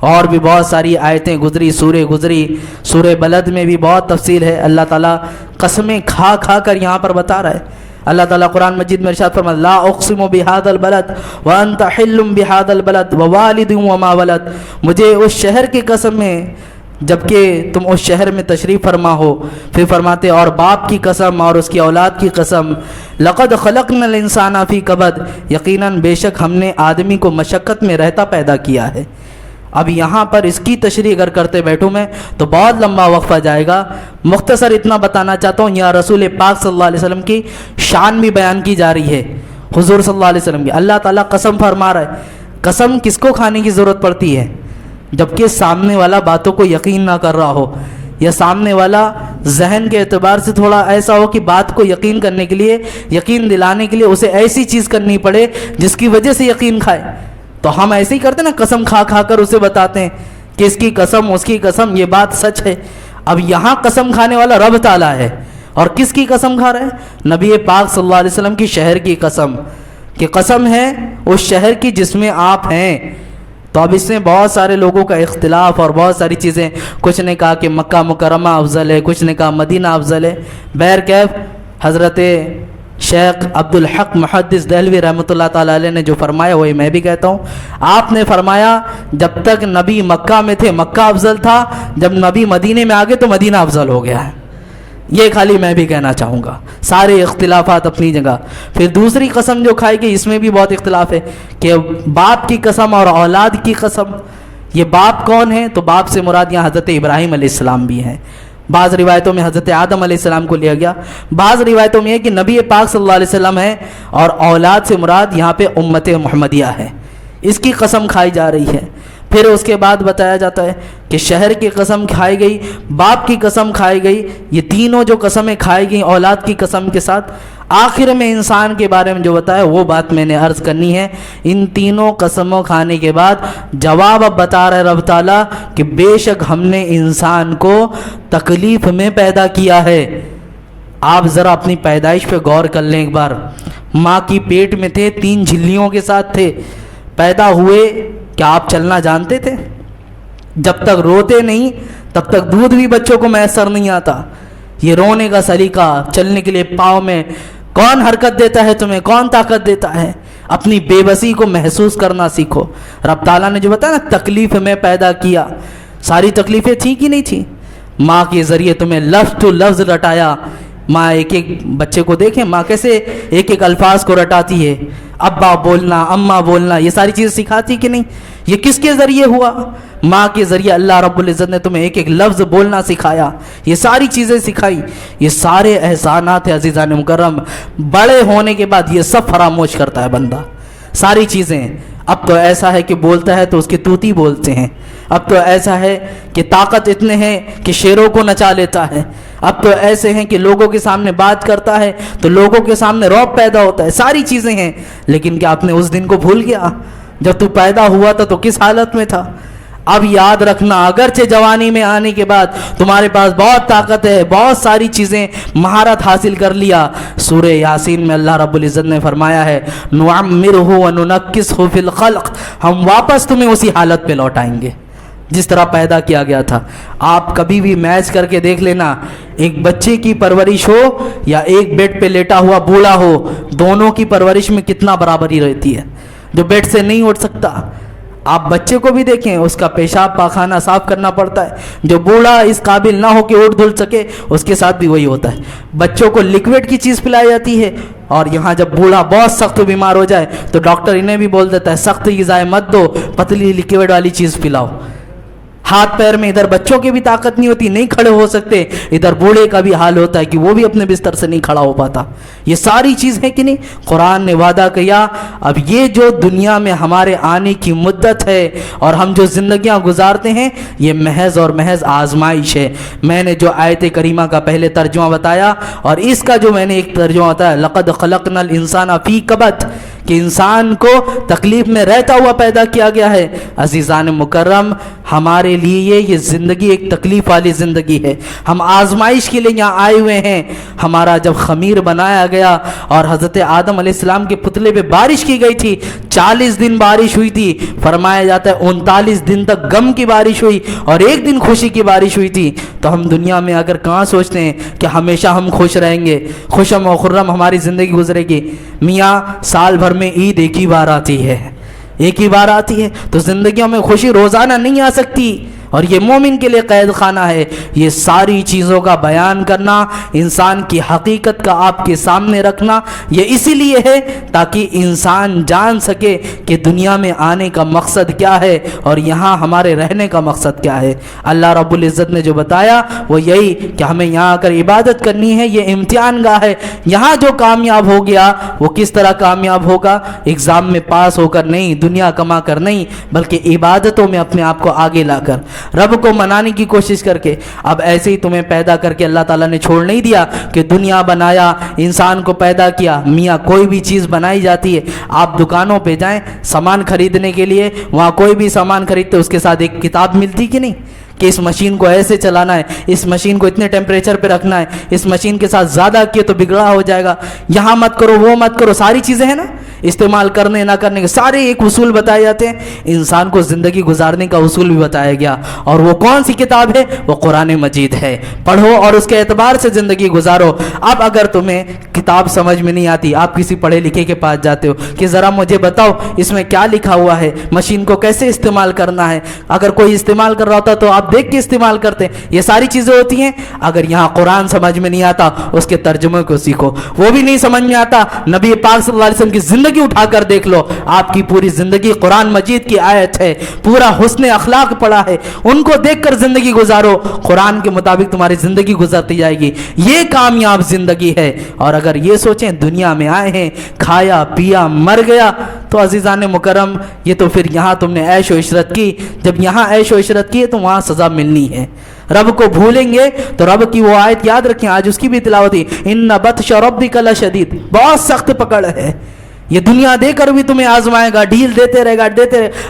اور بھی بہت ساری آیتیں گزری، سورہ گزری، سورہ بلد میں بھی بہت تفصیل ہے. اللہ تعالیٰ قسمیں کھا کھا کر یہاں پر بتا رہا ہے. اللہ تعالیٰ قرآن مجید میں ارشاد فرماتا لا اقسم بہذا البلد وانت حل بہذا البلد ووالد وما ولد. مجھے اس شہر کی قسم ہے جبکہ تم اس شہر میں تشریف فرما ہو. پھر فرماتے اور باپ کی قسم اور اس کی اولاد کی قسم، لقد خلقنا الانسان فی کبد، یقیناً بے شک ہم نے آدمی کو مشقت میں رہتا پیدا کیا ہے. اب یہاں پر اس کی تشریح اگر کرتے بیٹھوں میں تو بہت لمبا وقفہ جائے گا. مختصر اتنا بتانا چاہتا ہوں، یہاں رسول پاک صلی اللہ علیہ وسلم کی شان بھی بیان کی جا رہی ہے. حضور صلی اللہ علیہ وسلم کی اللہ تعالیٰ قسم فرما رہا ہے. قسم کس کو کھانے کی ضرورت پڑتی ہے؟ جبکہ سامنے والا باتوں کو یقین نہ کر رہا ہو، یا سامنے والا ذہن کے اعتبار سے تھوڑا ایسا ہو کہ بات کو یقین کرنے کے لیے، یقین دلانے کے لیے اسے ایسی چیز کرنی پڑے جس کی وجہ سے یقین کھائے. تو ہم ایسے ہی کرتے نا، قسم کھا کھا کر اسے بتاتے ہیں کہ اس کی قسم، اس کی قسم، یہ بات سچ ہے. اب یہاں قسم کھانے والا رب تعالیٰ ہے. اور کس کی قسم کھا رہے ہیں؟ نبی پاک صلی اللہ علیہ وسلم کی شہر کی قسم، کہ قسم ہے اس شہر کی جس میں آپ ہیں. تو اب اس میں بہت سارے لوگوں کا اختلاف اور بہت ساری چیزیں، کچھ نے کہا کہ مکہ مکرمہ افضل ہے، کچھ نے کہا مدینہ افضل ہے. بہرکیف حضرت شیخ عبدالحق محدث دہلوی رحمۃ اللہ تعالیٰ علیہ نے جو فرمایا وہی میں بھی کہتا ہوں. آپ نے فرمایا جب تک نبی مکہ میں تھے مکہ افضل تھا، جب نبی مدینے میں آگے تو مدینہ افضل ہو گیا ہے. یہ خالی میں بھی کہنا چاہوں گا، سارے اختلافات اپنی جگہ. پھر دوسری قسم جو کھائی گئی اس میں بھی بہت اختلاف ہے کہ باپ کی قسم اور اولاد کی قسم. یہ باپ کون ہے؟ تو باپ سے مراد یہاں حضرت ابراہیم علیہ السلام بھی ہیں. بعض روایتوں میں حضرت آدم علیہ السلام کو لیا گیا، بعض روایتوں میں ہے کہ نبی پاک صلی اللہ علیہ وسلم ہے، اور اولاد سے مراد یہاں پہ امت محمدیہ ہے. اس کی قسم کھائی جا رہی ہے. پھر اس کے بعد بتایا جاتا ہے کہ شہر کی قسم کھائی گئی، باپ کی قسم کھائی گئی. یہ تینوں جو قسمیں کھائی گئیں اولاد کی قسم کے ساتھ، آخر میں انسان کے بارے میں جو بتایا وہ بات میں نے عرض کرنی ہے. ان تینوں قسموں کھانے کے بعد جواب اب بتا رہے رب تعالیٰ کہ بے شک ہم نے انسان کو تکلیف میں پیدا کیا ہے. آپ ذرا اپنی پیدائش پہ غور کر لیں ایک بار. ماں کی پیٹ میں تھے، 3 جھلیوں کے ساتھ تھے، پیدا ہوئے. کیا آپ چلنا جانتے تھے؟ جب تک روتے نہیں تب تک دودھ بھی بچوں کو میسر نہیں آتا. یہ رونے کا سلیقہ، چلنے کے لیے پاؤں میں کون حرکت دیتا ہے تمہیں؟ کون طاقت دیتا ہے؟ اپنی بے بسی کو محسوس کرنا سیکھو. رب تعالیٰ نے جو بتایا نا تکلیف میں پیدا کیا، ساری تکلیفیں تھیں کہ نہیں تھیں؟ ماں کے ذریعے تمہیں لفظ تو لفظ رٹایا. ماں ایک ایک بچے کو دیکھیں، ماں کیسے ایک ایک الفاظ کو رٹاتی ہے. ابا بولنا، اماں بولنا، یہ ساری چیزیں سکھاتی کہ نہیں؟ یہ کس کے ذریعے ہوا؟ ماں کے ذریعے اللہ رب العزت نے تمہیں ایک ایک لفظ بولنا سکھایا، یہ ساری چیزیں سکھائی. یہ سارے احسانات ہیں عزیزان مکرم. بڑے ہونے کے بعد یہ سب فراموش کرتا ہے بندہ، ساری چیزیں. اب تو ایسا ہے کہ بولتا ہے تو اس کی طوطی بولتے ہیں. اب تو ایسا ہے کہ طاقت اتنے ہیں کہ شیروں کو نچا لیتا ہے. اب تو ایسے ہیں کہ لوگوں کے سامنے بات کرتا ہے تو لوگوں کے سامنے رعب پیدا ہوتا ہے. ساری چیزیں ہیں، لیکن کیا آپ نے اس دن کو بھول گیا جب تو پیدا ہوا تھا تو کس حالت میں تھا؟ اب یاد رکھنا، اگرچہ جوانی میں آنے کے بعد تمہارے پاس بہت طاقت ہے، بہت ساری چیزیں مہارت حاصل کر لیا. سورہ یاسین میں اللہ رب العزت نے فرمایا ہے نعمرہ وننکسہ فی الخلق، ہم واپس تمہیں اسی حالت پہ لوٹائیں گے جس طرح پیدا کیا گیا تھا. آپ کبھی بھی میچ کر کے دیکھ لینا، ایک بچے کی پرورش ہو یا ایک بیڈ پہ لیٹا ہوا بوڑھا ہو، دونوں کی پرورش میں کتنا برابری رہتی ہے. جو بیڈ سے نہیں اٹھ سکتا، آپ بچے کو بھی دیکھیں، اس کا پیشاب پاخانہ صاف کرنا پڑتا ہے. جو بوڑھا اس قابل نہ ہو کہ اٹھ دھل سکے، اس کے ساتھ بھی وہی ہوتا ہے. بچوں کو لکوڈ کی چیز پلائی جاتی ہے، اور یہاں جب بوڑھا بہت سخت بیمار ہو جائے تو ڈاکٹر انہیں بھی بول دیتا ہے سخت غذائیں مت دو، پتلی لکوڈ والی چیز پلاؤ. ہاتھ پیر میں ادھر بچوں کی بھی طاقت نہیں ہوتی، نہیں کھڑے ہو سکتے، ادھر بوڑھے کا بھی حال ہوتا ہے کہ وہ بھی اپنے بستر سے نہیں کھڑا ہو پاتا. یہ ساری چیز ہے کہ نہیں؟ قرآن نے وعدہ کیا اب یہ جو دنیا میں ہمارے آنے کی مدت ہے اور ہم جو زندگیاں گزارتے ہیں یہ محض اور محض آزمائش ہے. میں نے جو آیت کریمہ کا پہلے ترجمہ بتایا اور اس کا جو میں نے ایک ترجمہ بتایا لقد خلقنا الانسان فی کبد، کہ انسان کو تکلیف میں رہتا ہوا پیدا کیا گیا ہے. عزیزان مکرم، ہمارے لیے یہ زندگی ایک تکلیف والی زندگی ہے. ہم آزمائش کے لیے یہاں آئے ہوئے ہیں. ہمارا جب خمیر بنایا گیا اور حضرت آدم علیہ السلام کے پتلے پہ بارش کی گئی تھی، 40 دن بارش ہوئی تھی. فرمایا جاتا ہے 39 دن تک غم کی بارش ہوئی اور 1 دن خوشی کی بارش ہوئی تھی. تو ہم دنیا میں اگر کہاں سوچتے ہیں کہ ہمیشہ ہم خوش رہیں گے، خوشم و خرم ہماری زندگی گزرے گی؟ میاں سال بھر میں عید ایک ہی بار آتی ہے، ایک ہی بار آتی ہے، تو زندگیوں میں خوشی روزانہ نہیں آ سکتی، اور یہ مومن کے لیے قید خانہ ہے. یہ ساری چیزوں کا بیان کرنا، انسان کی حقیقت کا آپ کے سامنے رکھنا، یہ اسی لیے ہے تاکہ انسان جان سکے کہ دنیا میں آنے کا مقصد کیا ہے اور یہاں ہمارے رہنے کا مقصد کیا ہے. اللہ رب العزت نے جو بتایا وہ یہی کہ ہمیں یہاں آ کر عبادت کرنی ہے. یہ امتحان گاہ ہے. یہاں جو کامیاب ہو گیا وہ کس طرح کامیاب ہوگا؟ ایگزام میں پاس ہو کر نہیں، دنیا کما کر نہیں، بلکہ عبادتوں میں اپنے آپ کو آگے لا کر، رب کو منانے کی کوشش کر کے. اب ایسے ہی تمہیں پیدا کر کے اللہ تعالیٰ نے چھوڑ نہیں دیا کہ دنیا بنایا، انسان کو پیدا کیا. میاں کوئی بھی چیز بنائی جاتی ہے، آپ دکانوں پہ جائیں سامان خریدنے کے لیے، وہاں کوئی بھی سامان خریدتے اس کے ساتھ ایک کتاب ملتی کہ نہیں کہ اس مشین کو ایسے چلانا ہے، اس مشین کو اتنے ٹیمپریچر پہ رکھنا ہے، اس مشین کے ساتھ زیادہ کیے تو بگڑا ہو جائے گا، یہاں مت کرو وہ مت کرو، ساری چیزیں ہیں نا. استعمال کرنے نہ کرنے کے سارے ایک اصول بتائے جاتے ہیں. انسان کو زندگی گزارنے کا اصول بھی بتایا گیا, اور وہ کون سی کتاب ہے؟ وہ قرآن مجید ہے. پڑھو اور اس کے اعتبار سے زندگی گزارو. اب اگر تمہیں کتاب سمجھ میں نہیں آتی, آپ کسی پڑھے لکھے کے پاس جاتے ہو کہ ذرا مجھے بتاؤ اس میں کیا لکھا ہوا ہے, مشین کو کیسے استعمال کرنا ہے. اگر کوئی استعمال کر رہا ہوتا تو آپ دیکھ کے استعمال کرتے. یہ ساری چیزیں ہوتی ہیں. اگر یہاں قرآن سمجھ میں نہیں آتا, اس کے ترجمے کو سیکھو. وہ بھی نہیں سمجھ میں آتا, نبی پاک صلی اللہ علیہ وسلم کی زندگی اٹھا کر دیکھ لو. آپ کی پوری زندگی قرآن مجید کی آیت ہے, پورا حسن اخلاق پڑا ہے, ان کو دیکھ کر زندگی گزارو. قرآن کے مطابق تمہاری زندگی گزرتی جائے گی. یہ کامیاب زندگی ہے. اور اگر یہ سوچیں دنیا میں آئے ہیں, کھایا پیا مر گیا, تو عزیزان مکرم یہ تو پھر یہاں تم نے عیش و عشرت کی. جب یہاں عیش و عشرت کی تو وہاں سزا ملنی ہے. رب کو بھولیں گے تو رب کی وہ آیت یاد رکھیں, آج اس کی بھی تلاوت ہے, ان بطش ربک لشدید, بہت سخت پکڑ ہے. یہ دنیا دے کر بھی تمہیں آزمائے گا, ڈھیل دیتے رہے گا,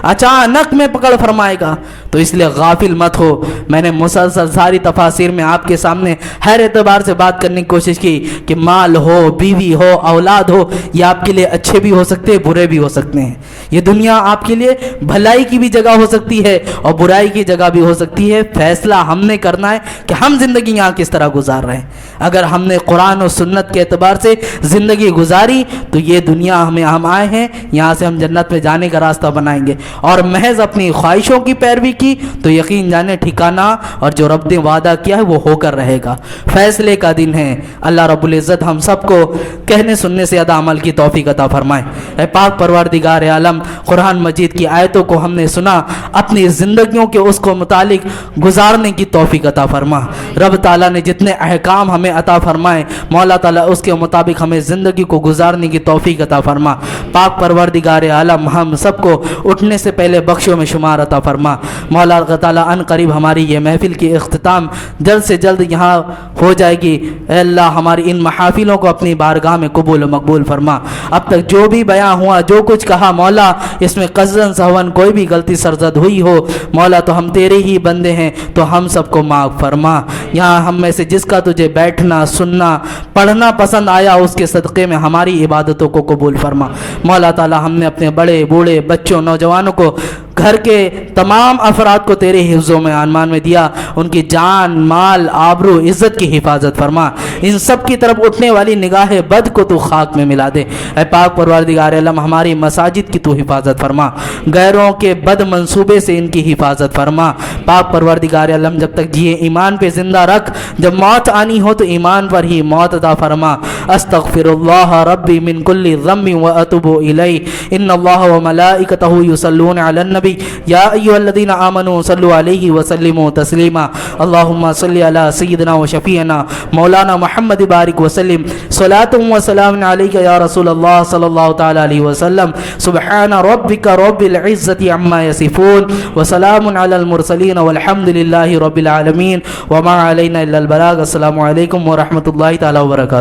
اچانک میں پکڑ فرمائے گا. تو اس لیے غافل مت ہو. میں نے مسلسل ساری تفاسیر میں آپ کے سامنے ہر اعتبار سے بات کرنے کی کوشش کی کہ مال ہو, بیوی ہو, اولاد ہو, یہ آپ کے لیے اچھے بھی ہو سکتے ہیں, برے بھی ہو سکتے ہیں. یہ دنیا آپ کے لیے بھلائی کی بھی جگہ ہو سکتی ہے اور برائی کی جگہ بھی ہو سکتی ہے. فیصلہ ہم نے کرنا ہے کہ ہم زندگی یہاں کس طرح گزار رہے ہیں. اگر ہم نے قرآن و سنت کے اعتبار سے زندگی گزاری تو یہ دنیا ہم آئے ہیں, یہاں سے ہم جنت میں جانے کا راستہ بنائیں گے. اور محض اپنی خواہشوں کی پیروی کی تو یقین جانے ٹھکانہ اور جو رب نے وعدہ کیا ہے وہ ہو کر رہے گا. فیصلے کا دن ہے. اللہ رب العزت ہم سب کو کہنے سننے سے زیادہ عمل کی توفیق عطا فرمائے. اے پاک پروردگار عالم, قرآن مجید کی آیتوں کو ہم نے سنا, اپنی زندگیوں کے اس کو متعلق گزارنے کی توفیق عطا فرما. رب تعالیٰ نے جتنے احکام ہمیں عطا فرمائے, مولا تعالیٰ اس کے مطابق ہمیں زندگی کو گزارنے کی توفیق عطا فرما. پاک پروردگار عالم ہم سب کو اٹھنے سے پہلے بخشوں میں شمار عطا فرما. مولا تعالیٰ ان قریب ہماری یہ محفل کی اختتام جلد سے جلد یہاں ہو جائے گی. اے اللہ ہماری ان محافلوں کو اپنی بارگاہ میں قبول و مقبول فرما. اب تک جو بھی بیان ہوا, جو کچھ کہا مولا, اس میں قصداً سہواً کوئی بھی غلطی سرزد ہوئی ہو مولا تو ہم تیرے ہی بندے ہیں, تو ہم سب کو معاف فرما. یہاں ہم میں سے جس کا تجھے بیٹھنا, سننا, پڑھنا پسند آیا, اس کے صدقے میں ہماری عبادتوں کو قبول فرما. مولا تعالی ہم نے اپنے بڑے بوڑھے بچوں نوجوانوں کو, گھر کے تمام افراد کو تیرے حفظوں میں امان میں دیا. ان کی جان مال آبرو عزت کی حفاظت فرما. ان سب کی طرف اٹھنے والی نگاہ بد کو تو خاک میں ملا دے. اے پاک پروردگار عالم ہماری مساجد کی تو حفاظت فرما. غیروں کے بد منصوبے سے ان کی حفاظت فرما. پاک پروردگار عالم جب تک جیے ایمان پہ زندہ رکھ, جب موت آنی ہو تو ایمان پر ہی موت عطا فرما. استغفر اللہ ربی من کل ذنب واتوب الیہ. ان اللہ وملائکتہ یصلون علی النبی یا ایھا الذین آمنوا صلوا علیہ وسلموا تسلیما. اللہم صل علی سیدنا و شفیعنا مولانا محمد بارک وسلم. صلاۃ و سلام علیک یا رسول اللہ صلی اللہ تعالی علیہ وسلم. سبحان ربک رب العزۃ عما یصفون وسلام علی المرسلین والحمد للہ رب العالمین وما علینا الا البلاغ. السلام علیکم ورحمۃ اللہ تعالی وبرکاتہ.